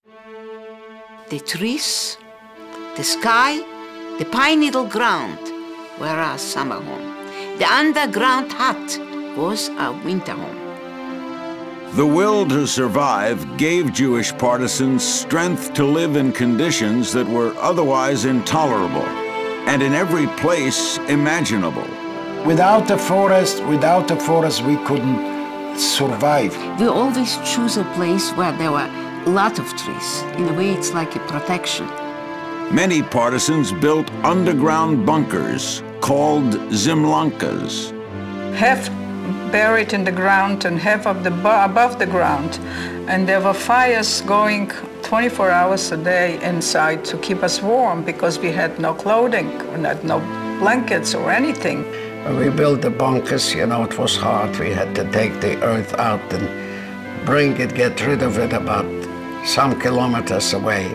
The trees, the sky, the pine needle ground were our summer home. The underground hut was our winter home. The will to survive gave Jewish partisans strength to live in conditions that were otherwise intolerable, and in every place imaginable. Without the forest, we couldn't survive. We always choose a place where there were a lot of trees. In a way, it's like a protection. Many partisans built underground bunkers called zimlankas. Half buried in the ground and half above the ground. And there were fires going 24 hours a day inside to keep us warm because we had no clothing, no blankets or anything. When we built the bunkers, you know, it was hard. We had to take the earth out and bring it, get rid of it about some kilometers away.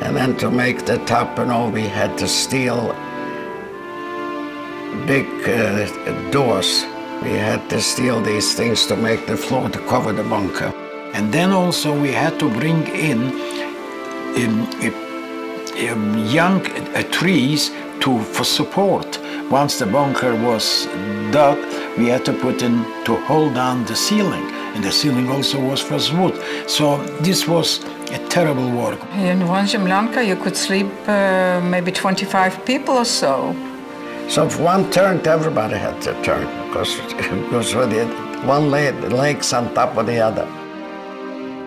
And then to make the top and all, we had to steal big doors. We had to steal these things to make the floor to cover the bunker. And then also we had to bring in young trees for support. Once the bunker was dug, we had to put in to hold down the ceiling. And the ceiling also was for wood. So this was a terrible work. In one zimlanka you could sleep maybe 25 people or so. So if one turned, everybody had to turn, because one leg's on top of the other.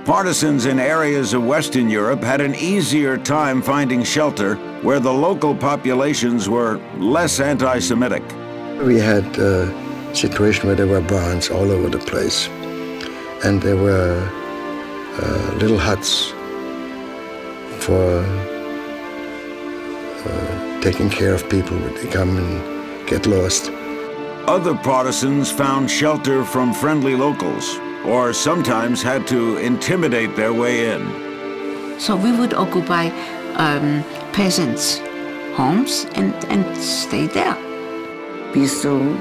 Partisans in areas of Western Europe had an easier time finding shelter where the local populations were less anti-Semitic. We had a situation where there were barns all over the place, and there were little huts for taking care of people when they come and get lost. Other partisans found shelter from friendly locals, or sometimes had to intimidate their way in. So we would occupy peasants' homes and stay there. We used to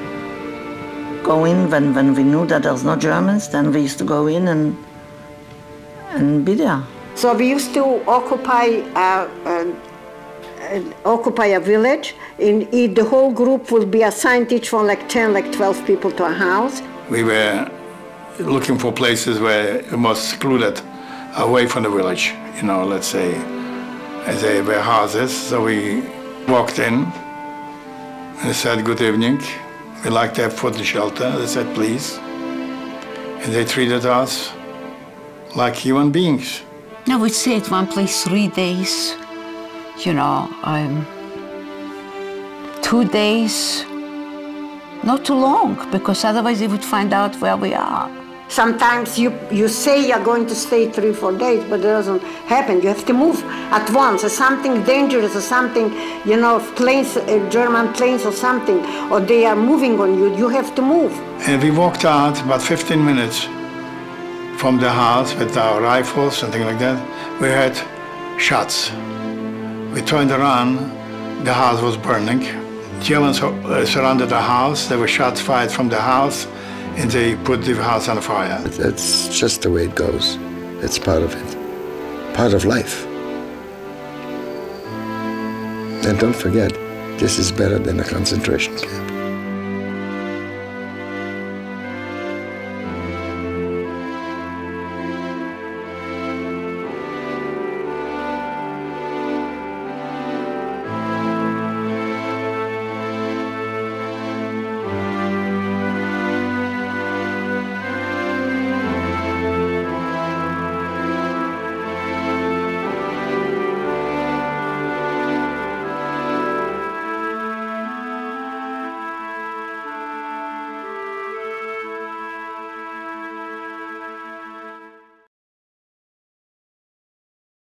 go in when we knew that there's no Germans, then we used to go in and be there. So we used to occupy a village, and the whole group would be assigned each one like 10, like 12 people to a house. We were looking for places where it was secluded, away from the village, you know, let's say, they were houses. So we walked in and said, good evening. We'd like to have food and shelter. They said, please. And they treated us like human beings. Now we'd stay at one place 3 days, you know, 2 days, not too long, because otherwise they would find out where we are. Sometimes you say you're going to stay 3 or 4 days, but it doesn't happen. You have to move at once, or something dangerous, or something, you know, planes, German planes or something, or they are moving on you, you have to move. And we walked out about 15 minutes from the house with our rifles and things like that. We had shots. We turned around, the house was burning. Germans surrounded the house, there were shots fired from the house, and they put the house on fire. That's just the way it goes. It's part of it, part of life. And don't forget, this is better than a concentration camp.